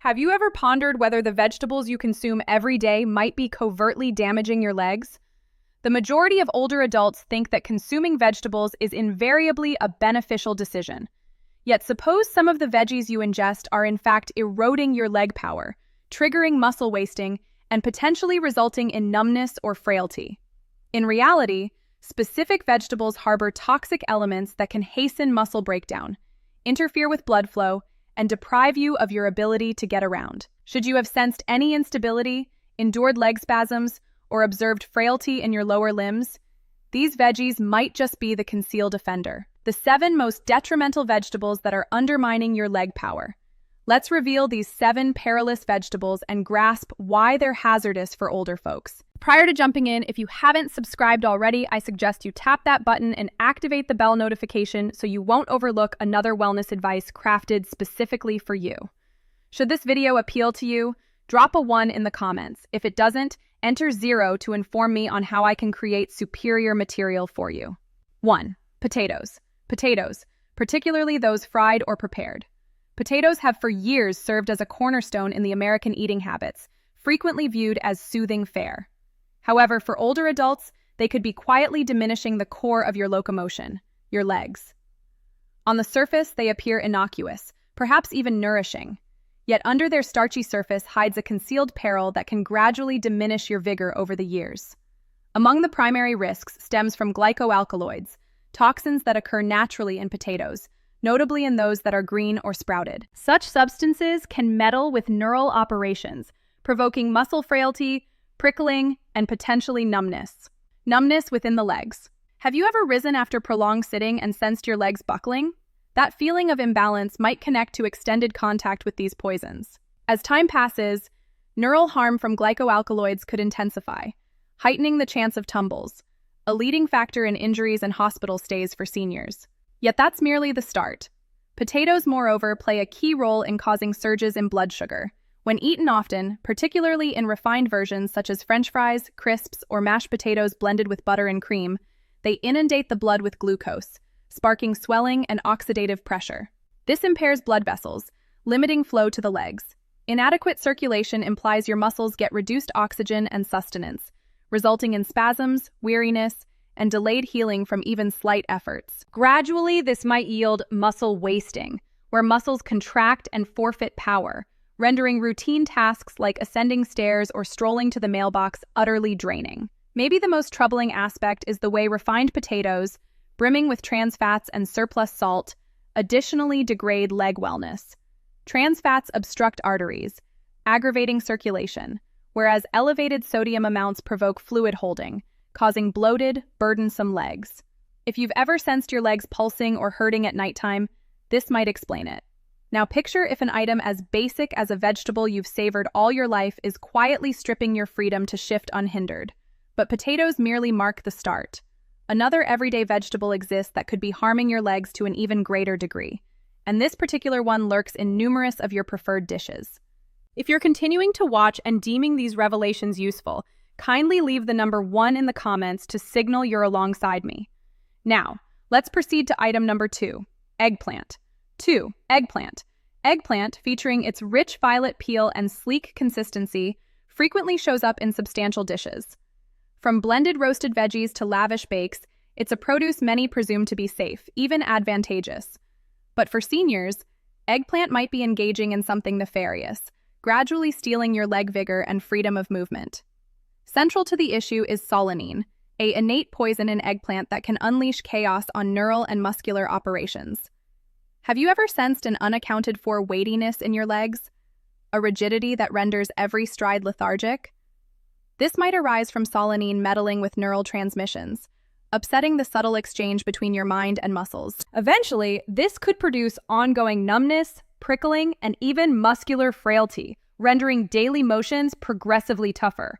Have you ever pondered whether the vegetables you consume every day might be covertly damaging your legs? The majority of older adults think that consuming vegetables is invariably a beneficial decision. Yet suppose some of the veggies you ingest are in fact eroding your leg power, triggering muscle wasting, and potentially resulting in numbness or frailty. In reality, specific vegetables harbor toxic elements that can hasten muscle breakdown, interfere with blood flow, and deprive you of your ability to get around. Should you have sensed any instability, endured leg spasms, or observed frailty in your lower limbs, these veggies might just be the concealed offender. The 7 most detrimental vegetables that are undermining your leg power. Let's reveal these 7 perilous vegetables and grasp why they're hazardous for older folks. Prior to jumping in, if you haven't subscribed already, I suggest you tap that button and activate the bell notification so you won't overlook another wellness advice crafted specifically for you. Should this video appeal to you, drop a 1 in the comments. If it doesn't, enter 0 to inform me on how I can create superior material for you. 1. Potatoes. Potatoes, particularly those fried or prepared. Potatoes have for years served as a cornerstone in the American eating habits, frequently viewed as soothing fare. However, for older adults, they could be quietly diminishing the core of your locomotion, your legs. On the surface, they appear innocuous, perhaps even nourishing. Yet under their starchy surface hides a concealed peril that can gradually diminish your vigor over the years. Among the primary risks stems from glycoalkaloids, toxins that occur naturally in potatoes, notably in those that are green or sprouted. Such substances can meddle with neural operations, provoking muscle frailty, prickling, and potentially numbness. Numbness within the legs. Have you ever risen after prolonged sitting and sensed your legs buckling? That feeling of imbalance might connect to extended contact with these poisons. As time passes, neural harm from glycoalkaloids could intensify, heightening the chance of tumbles, a leading factor in injuries and hospital stays for seniors. Yet that's merely the start. Potatoes, moreover, play a key role in causing surges in blood sugar. When eaten often, particularly in refined versions such as French fries, crisps, or mashed potatoes blended with butter and cream, they inundate the blood with glucose, sparking swelling and oxidative pressure. This impairs blood vessels, limiting flow to the legs. Inadequate circulation implies your muscles get reduced oxygen and sustenance, resulting in spasms, weariness, and delayed healing from even slight efforts. Gradually, this might yield muscle wasting, where muscles contract and forfeit power, rendering routine tasks like ascending stairs or strolling to the mailbox utterly draining. Maybe the most troubling aspect is the way refined potatoes, brimming with trans fats and surplus salt, additionally degrade leg wellness. Trans fats obstruct arteries, aggravating circulation, whereas elevated sodium amounts provoke fluid holding, causing bloated, burdensome legs. If you've ever sensed your legs pulsing or hurting at nighttime, this might explain it. Now picture if an item as basic as a vegetable you've savored all your life is quietly stripping your freedom to shift unhindered. But potatoes merely mark the start. Another everyday vegetable exists that could be harming your legs to an even greater degree, and this particular one lurks in numerous of your preferred dishes. If you're continuing to watch and deeming these revelations useful, kindly leave the number 1 in the comments to signal you're alongside me. Now, let's proceed to item number 2, eggplant. 2. Eggplant. Eggplant, featuring its rich violet peel and sleek consistency, frequently shows up in substantial dishes. From blended roasted veggies to lavish bakes, it's a produce many presume to be safe, even advantageous. But for seniors, eggplant might be engaging in something nefarious, gradually stealing your leg vigor and freedom of movement. Central to the issue is solanine, an innate poison in eggplant that can unleash chaos on neural and muscular operations. Have you ever sensed an unaccounted-for weightiness in your legs? A rigidity that renders every stride lethargic? This might arise from solanine meddling with neural transmissions, upsetting the subtle exchange between your mind and muscles. Eventually, this could produce ongoing numbness, prickling, and even muscular frailty, rendering daily motions progressively tougher.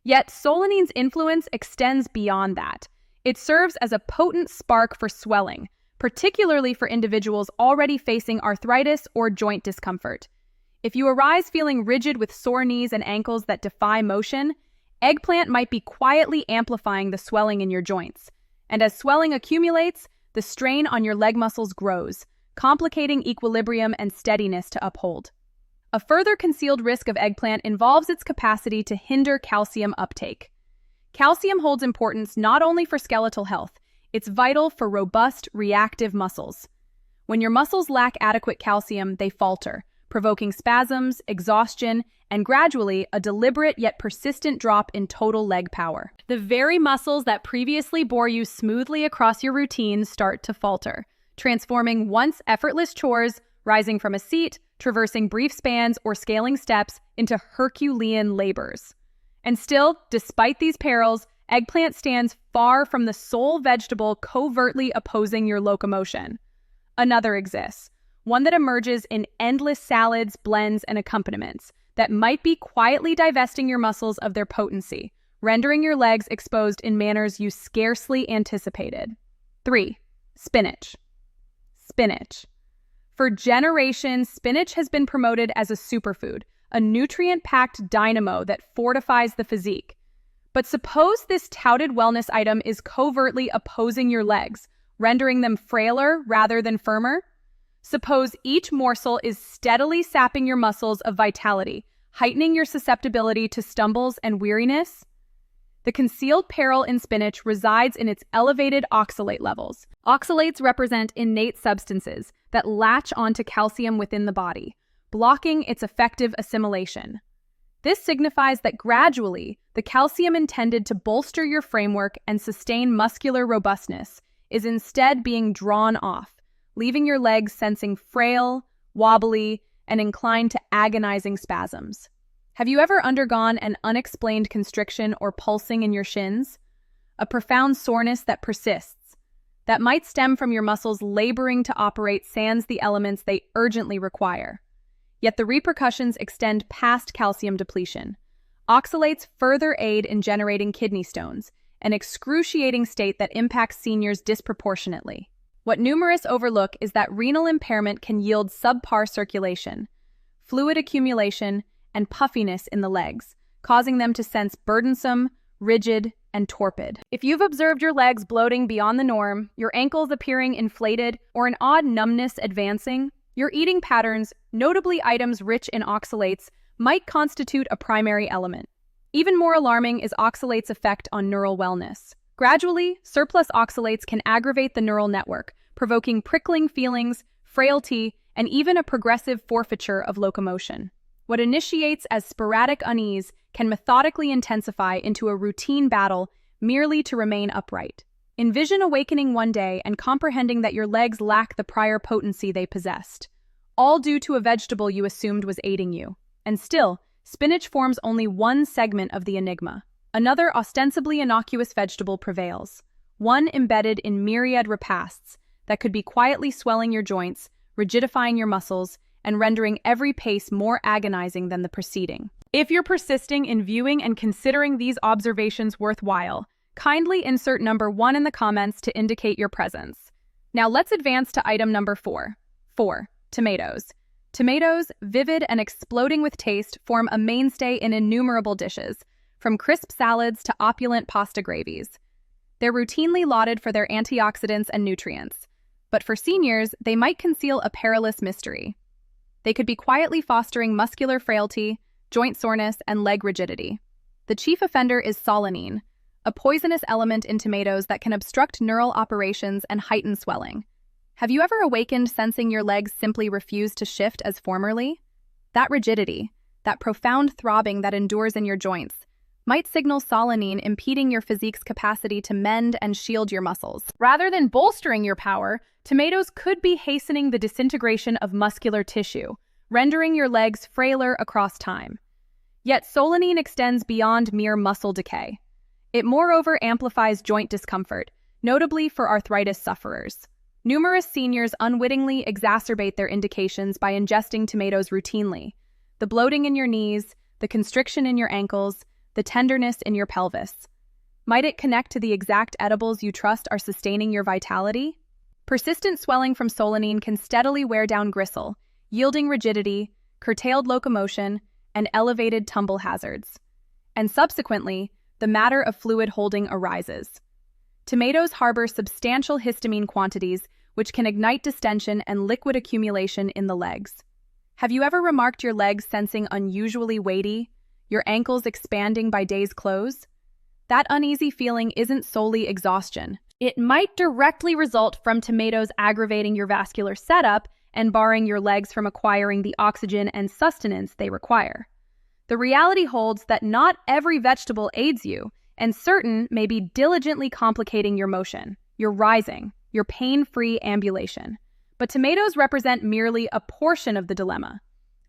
Yet, solanine's influence extends beyond that. It serves as a potent spark for swelling, particularly for individuals already facing arthritis or joint discomfort. If you arise feeling rigid with sore knees and ankles that defy motion, eggplant might be quietly amplifying the swelling in your joints. And as swelling accumulates, the strain on your leg muscles grows, complicating equilibrium and steadiness to uphold. A further concealed risk of eggplant involves its capacity to hinder calcium uptake. Calcium holds importance not only for skeletal health, it's vital for robust, reactive muscles. When your muscles lack adequate calcium, they falter, provoking spasms, exhaustion, and gradually a deliberate yet persistent drop in total leg power. The very muscles that previously bore you smoothly across your routines start to falter, transforming once effortless chores, rising from a seat, traversing brief spans, or scaling steps into Herculean labors. And still, despite these perils, eggplant stands far from the sole vegetable covertly opposing your locomotion. Another exists, one that emerges in endless salads, blends, and accompaniments that might be quietly divesting your muscles of their potency, rendering your legs exposed in manners you scarcely anticipated. 3. Spinach. Spinach. For generations, spinach has been promoted as a superfood, a nutrient-packed dynamo that fortifies the physique. But suppose this touted wellness item is covertly opposing your legs, rendering them frailer rather than firmer? Suppose each morsel is steadily sapping your muscles of vitality, heightening your susceptibility to stumbles and weariness? The concealed peril in spinach resides in its elevated oxalate levels. Oxalates represent innate substances that latch onto calcium within the body, blocking its effective assimilation. This signifies that gradually, the calcium intended to bolster your framework and sustain muscular robustness is instead being drawn off, leaving your legs sensing frail, wobbly, and inclined to agonizing spasms. Have you ever undergone an unexplained constriction or pulsing in your shins? A profound soreness that persists, that might stem from your muscles laboring to operate sans the elements they urgently require. Yet the repercussions extend past calcium depletion. Oxalates further aid in generating kidney stones, an excruciating state that impacts seniors disproportionately. What numerous overlook is that renal impairment can yield subpar circulation, fluid accumulation, and puffiness in the legs, causing them to sense burdensome, rigid, and torpid. If you've observed your legs bloating beyond the norm, your ankles appearing inflated, or an odd numbness advancing, your eating patterns, notably items rich in oxalates, might constitute a primary element. Even more alarming is oxalates' effect on neural wellness. Gradually, surplus oxalates can aggravate the neural network, provoking prickling feelings, frailty, and even a progressive forfeiture of locomotion. What initiates as sporadic unease can methodically intensify into a routine battle merely to remain upright. Envision awakening one day and comprehending that your legs lack the prior potency they possessed, all due to a vegetable you assumed was aiding you. And still, spinach forms only one segment of the enigma. Another ostensibly innocuous vegetable prevails, one embedded in myriad repasts that could be quietly swelling your joints, rigidifying your muscles, and rendering every pace more agonizing than the preceding. If you're persisting in viewing and considering these observations worthwhile, kindly insert number 1 in the comments to indicate your presence. Now let's advance to item number 4. 4. Tomatoes. Tomatoes, vivid and exploding with taste, form a mainstay in innumerable dishes, from crisp salads to opulent pasta gravies. They're routinely lauded for their antioxidants and nutrients, but for seniors, they might conceal a perilous mystery. They could be quietly fostering muscular frailty, joint soreness, and leg rigidity. The chief offender is solanine, a poisonous element in tomatoes that can obstruct neural operations and heighten swelling. Have you ever awakened sensing your legs simply refuse to shift as formerly? That rigidity, that profound throbbing that endures in your joints, might signal solanine impeding your physique's capacity to mend and shield your muscles. Rather than bolstering your power, tomatoes could be hastening the disintegration of muscular tissue, rendering your legs frailer across time. Yet solanine extends beyond mere muscle decay. It moreover amplifies joint discomfort, notably for arthritis sufferers. Numerous seniors unwittingly exacerbate their indications by ingesting tomatoes routinely. The bloating in your knees, the constriction in your ankles, the tenderness in your pelvis. Might it connect to the exact edibles you trust are sustaining your vitality? Persistent swelling from solanine can steadily wear down gristle, yielding rigidity, curtailed locomotion, and elevated tumble hazards. And subsequently, the matter of fluid holding arises. Tomatoes harbor substantial histamine quantities, which can ignite distension and liquid accumulation in the legs. Have you ever remarked your legs sensing unusually weighty, your ankles expanding by day's close? That uneasy feeling isn't solely exhaustion. It might directly result from tomatoes aggravating your vascular setup and barring your legs from acquiring the oxygen and sustenance they require. The reality holds that not every vegetable aids you, and certain may be diligently complicating your motion, your rising, your pain-free ambulation. But tomatoes represent merely a portion of the dilemma.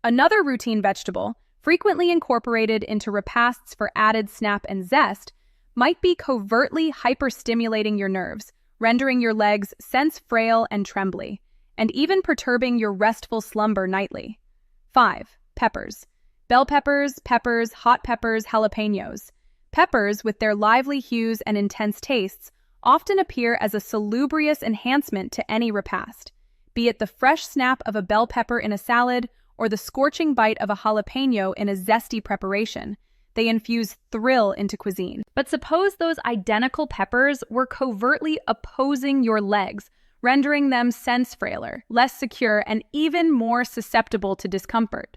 Another routine vegetable, frequently incorporated into repasts for added snap and zest, might be covertly hyperstimulating your nerves, rendering your legs sense frail and trembly, and even perturbing your restful slumber nightly. 5. Peppers. Bell peppers, peppers, hot peppers, jalapenos. Peppers, with their lively hues and intense tastes, often appear as a salubrious enhancement to any repast, be it the fresh snap of a bell pepper in a salad or the scorching bite of a jalapeno in a zesty preparation. They infuse thrill into cuisine. But suppose those identical peppers were covertly opposing your legs, rendering them sense frailer, less secure, and even more susceptible to discomfort.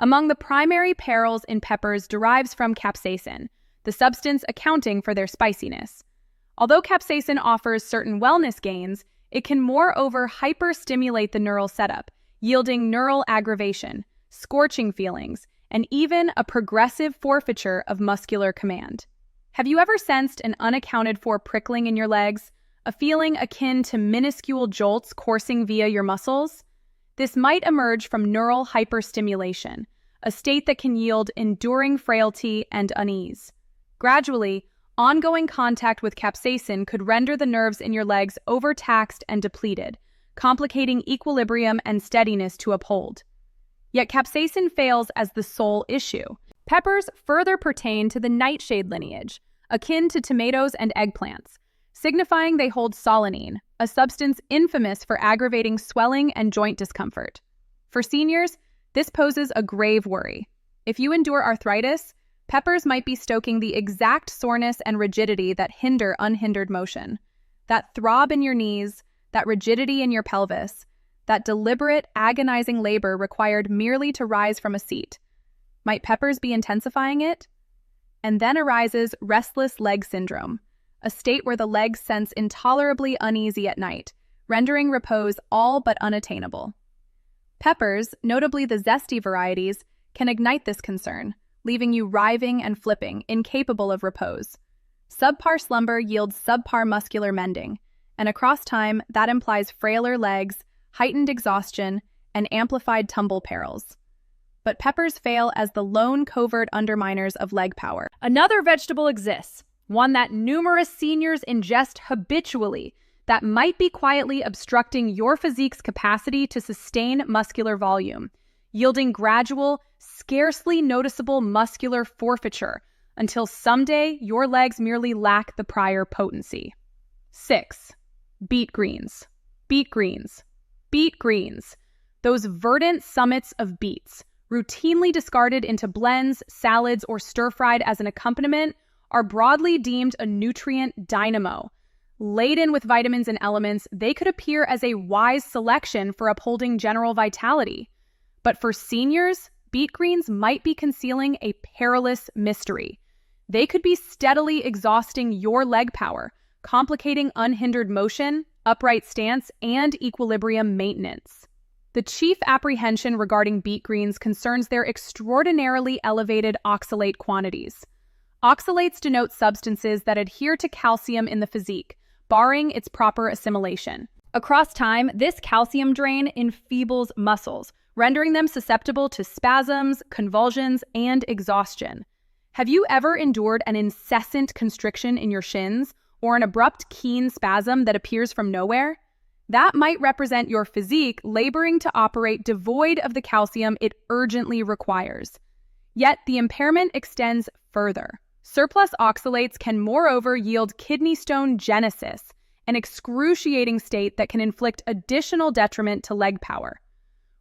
Among the primary perils in peppers derives from capsaicin, the substance accounting for their spiciness. Although capsaicin offers certain wellness gains, it can moreover hyperstimulate the neural setup, yielding neural aggravation, scorching feelings, and even a progressive forfeiture of muscular command. Have you ever sensed an unaccounted-for prickling in your legs, a feeling akin to minuscule jolts coursing via your muscles? This might emerge from neural hyperstimulation, a state that can yield enduring frailty and unease. Gradually, ongoing contact with capsaicin could render the nerves in your legs overtaxed and depleted, complicating equilibrium and steadiness to uphold. Yet capsaicin fails as the sole issue. Peppers further pertain to the nightshade lineage, akin to tomatoes and eggplants, signifying they hold solanine, a substance infamous for aggravating swelling and joint discomfort. For seniors, this poses a grave worry. If you endure arthritis, peppers might be stoking the exact soreness and rigidity that hinder unhindered motion. That throb in your knees, that rigidity in your pelvis, that deliberate, agonizing labor required merely to rise from a seat. Might peppers be intensifying it? And then arises restless leg syndrome, a state where the legs sense intolerably uneasy at night, rendering repose all but unattainable. Peppers, notably the zesty varieties, can ignite this concern, leaving you writhing and flipping, incapable of repose. Subpar slumber yields subpar muscular mending, and across time, that implies frailer legs, heightened exhaustion, and amplified tumble perils. But peppers fail as the lone covert underminers of leg power. Another vegetable exists, one that numerous seniors ingest habitually, that might be quietly obstructing your physique's capacity to sustain muscular volume, yielding gradual, scarcely noticeable muscular forfeiture until someday your legs merely lack the prior potency. 6. Beet greens. Beet greens. Beet greens. Those verdant summits of beets, routinely discarded into blends, salads, or stir-fried as an accompaniment, are broadly deemed a nutrient dynamo. Laden with vitamins and elements, they could appear as a wise selection for upholding general vitality. But for seniors, beet greens might be concealing a perilous mystery. They could be steadily exhausting your leg power, complicating unhindered motion, upright stance, and equilibrium maintenance. The chief apprehension regarding beet greens concerns their extraordinarily elevated oxalate quantities. Oxalates denote substances that adhere to calcium in the physique, barring its proper assimilation. Across time, this calcium drain enfeebles muscles, rendering them susceptible to spasms, convulsions, and exhaustion. Have you ever endured an incessant constriction in your shins, or an abrupt, keen spasm that appears from nowhere? That might represent your physique laboring to operate devoid of the calcium it urgently requires. Yet the impairment extends further. Surplus oxalates can moreover yield kidney stone genesis, an excruciating state that can inflict additional detriment to leg power.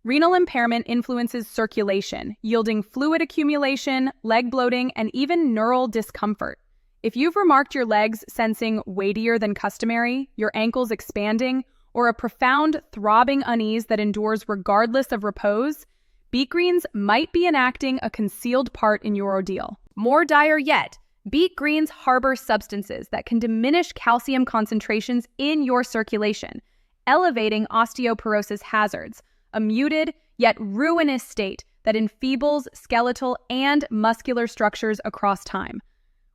Renal impairment influences circulation, yielding fluid accumulation, leg bloating, and even neural discomfort. If you've remarked your legs sensing weightier than customary, your ankles expanding, or a profound throbbing unease that endures regardless of repose, beet greens might be enacting a concealed part in your ordeal. More dire yet, beet greens harbor substances that can diminish calcium concentrations in your circulation, elevating osteoporosis hazards, a muted yet ruinous state that enfeebles skeletal and muscular structures across time.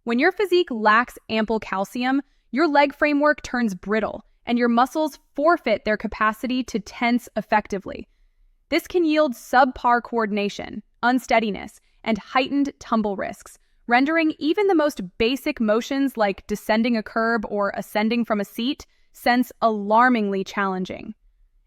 When your physique lacks ample calcium, your leg framework turns brittle, and your muscles forfeit their capacity to tense effectively. This can yield subpar coordination, unsteadiness, and heightened tumble risks, rendering even the most basic motions like descending a curb or ascending from a seat sense alarmingly challenging.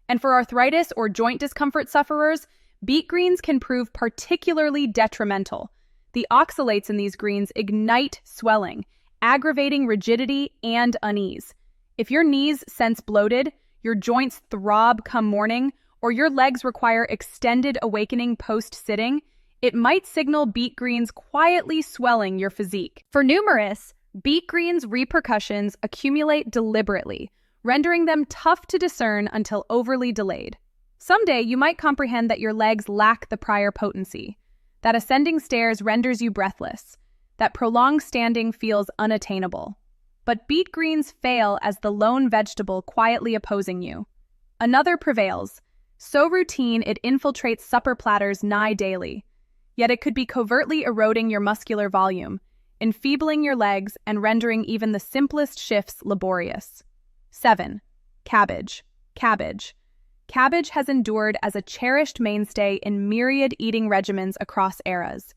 And for arthritis or joint discomfort sufferers, beet greens can prove particularly detrimental. The oxalates in these greens ignite swelling, aggravating rigidity and unease. If your knees sense bloated, your joints throb come morning, or your legs require extended awakening post-sitting, it might signal beet greens quietly swelling your physique. For numerous, beet greens' repercussions accumulate deliberately, rendering them tough to discern until overly delayed. Someday, you might comprehend that your legs lack the prior potency, that ascending stairs renders you breathless, that prolonged standing feels unattainable. But beet greens fail as the lone vegetable quietly opposing you. Another prevails, so routine it infiltrates supper platters nigh daily. Yet it could be covertly eroding your muscular volume, enfeebling your legs, and rendering even the simplest shifts laborious. 7. Cabbage. Cabbage has endured as a cherished mainstay in myriad eating regimens across eras.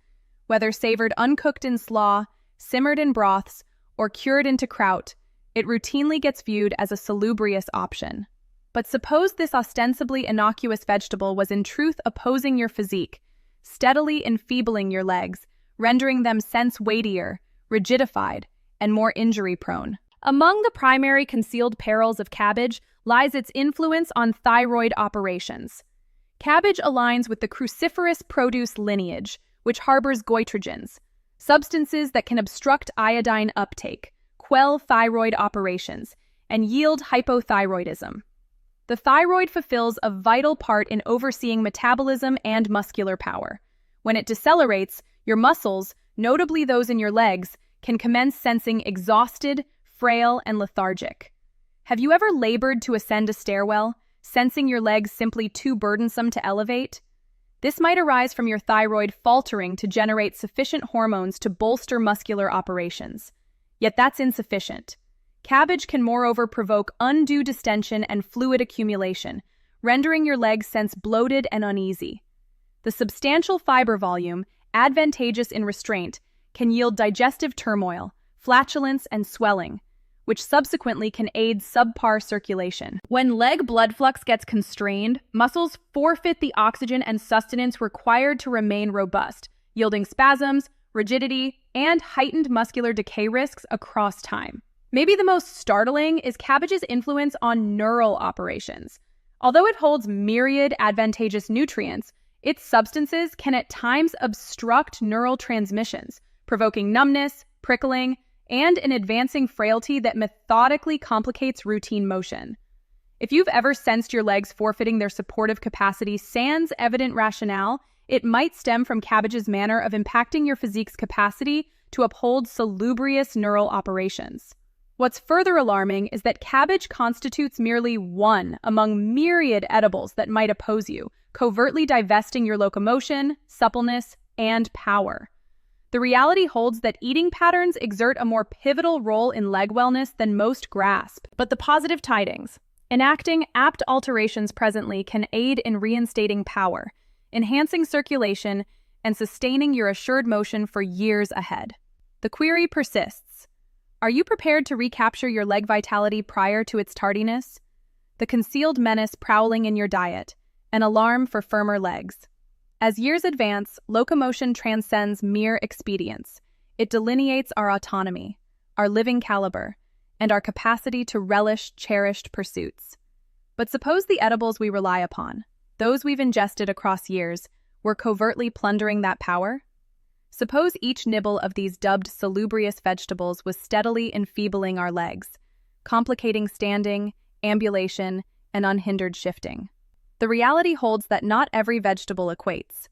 Whether savored uncooked in slaw, simmered in broths, or cured into kraut, it routinely gets viewed as a salubrious option. But suppose this ostensibly innocuous vegetable was in truth opposing your physique, steadily enfeebling your legs, rendering them sense weightier, rigidified, and more injury-prone. Among the primary concealed perils of cabbage lies its influence on thyroid operations. Cabbage aligns with the cruciferous produce lineage, which harbors goitrogens, substances that can obstruct iodine uptake, quell thyroid operations, and yield hypothyroidism. The thyroid fulfills a vital part in overseeing metabolism and muscular power. When it decelerates, your muscles, notably those in your legs, can commence sensing exhausted, frail, and lethargic. Have you ever labored to ascend a stairwell, sensing your legs simply too burdensome to elevate? This might arise from your thyroid faltering to generate sufficient hormones to bolster muscular operations. Yet that's insufficient. Cabbage can moreover provoke undue distension and fluid accumulation, rendering your legs sense bloated and uneasy. The substantial fiber volume, advantageous in restraint, can yield digestive turmoil, flatulence, and swelling, which subsequently can aid subpar circulation. When leg blood flux gets constrained, muscles forfeit the oxygen and sustenance required to remain robust, yielding spasms, rigidity, and heightened muscular decay risks across time. Maybe the most startling is cabbage's influence on neural operations. Although it holds myriad advantageous nutrients, its substances can at times obstruct neural transmissions, provoking numbness, prickling, and an advancing frailty that methodically complicates routine motion. If you've ever sensed your legs forfeiting their supportive capacity sans evident rationale, it might stem from cabbage's manner of impacting your physique's capacity to uphold salubrious neural operations. What's further alarming is that cabbage constitutes merely one among myriad edibles that might oppose you, covertly divesting your locomotion, suppleness, and power. The reality holds that eating patterns exert a more pivotal role in leg wellness than most grasp. But the positive tidings: enacting apt alterations presently can aid in reinstating power, enhancing circulation, and sustaining your assured motion for years ahead. The query persists. Are you prepared to recapture your leg vitality prior to its tardiness? The concealed menace prowling in your diet, an alarm for firmer legs. As years advance, locomotion transcends mere expedience. It delineates our autonomy, our living caliber, and our capacity to relish cherished pursuits. But suppose the edibles we rely upon, those we've ingested across years, were covertly plundering that power? Suppose each nibble of these dubbed salubrious vegetables was steadily enfeebling our legs, complicating standing, ambulation, and unhindered shifting. The reality holds that not every vegetable equates.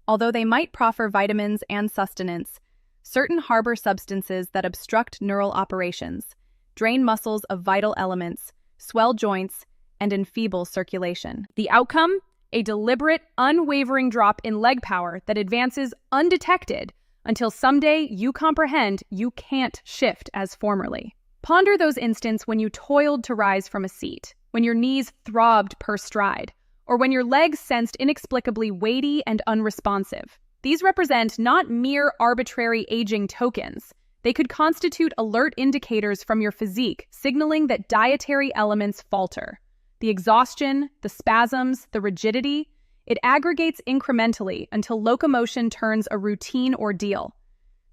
Although they might proffer vitamins and sustenance, certain harbor substances that obstruct neural operations, drain muscles of vital elements, swell joints, and enfeeble circulation. The outcome? A deliberate, unwavering drop in leg power that advances undetected until someday you comprehend you can't shift as formerly. Ponder those instants when you toiled to rise from a seat, when your knees throbbed per stride, or when your legs sensed inexplicably weighty and unresponsive. These represent not mere arbitrary aging tokens. They could constitute alert indicators from your physique, signaling that dietary elements falter. The exhaustion, the spasms, the rigidity, it aggregates incrementally until locomotion turns a routine ordeal.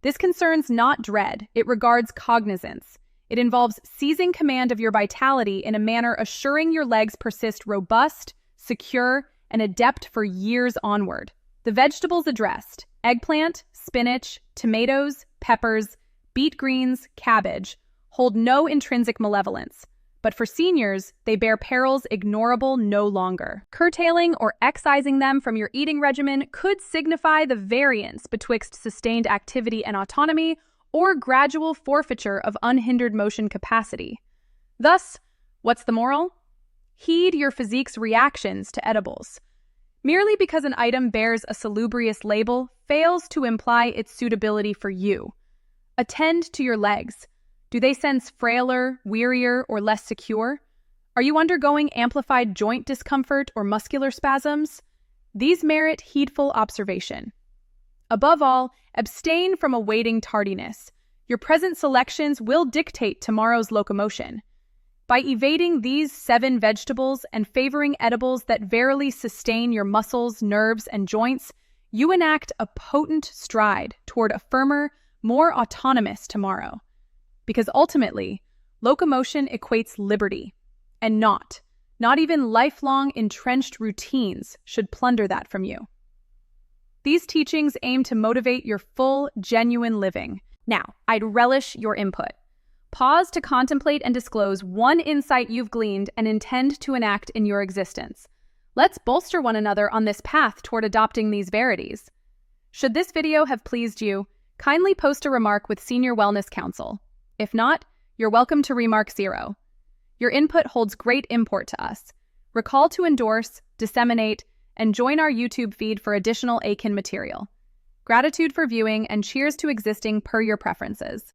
This concerns not dread, it regards cognizance. It involves seizing command of your vitality in a manner assuring your legs persist robust, secure, and adept for years onward. The vegetables addressed: eggplant, spinach, tomatoes, peppers, beet greens, cabbage, hold no intrinsic malevolence. But for seniors, they bear perils ignorable no longer. Curtailing or excising them from your eating regimen could signify the variance betwixt sustained activity and autonomy or gradual forfeiture of unhindered motion capacity. Thus, what's the moral? Heed your physique's reactions to edibles. Merely because an item bears a salubrious label fails to imply its suitability for you. Attend to your legs. Do they sense frailer, wearier, or less secure? Are you undergoing amplified joint discomfort or muscular spasms? These merit heedful observation. Above all, abstain from awaiting tardiness. Your present selections will dictate tomorrow's locomotion. By evading these 7 vegetables and favoring edibles that verily sustain your muscles, nerves, and joints, you enact a potent stride toward a firmer, more autonomous tomorrow. Because ultimately, locomotion equates liberty, and not even lifelong entrenched routines should plunder that from you. These teachings aim to motivate your full, genuine living. Now, I'd relish your input. Pause to contemplate and disclose one insight you've gleaned and intend to enact in your existence. Let's bolster one another on this path toward adopting these verities. Should this video have pleased you, kindly post a remark with Senior Wellness Council. If not, you're welcome to remark 0. Your input holds great import to us. Recall to endorse, disseminate, and join our YouTube feed for additional akin material. Gratitude for viewing and cheers to existing per your preferences.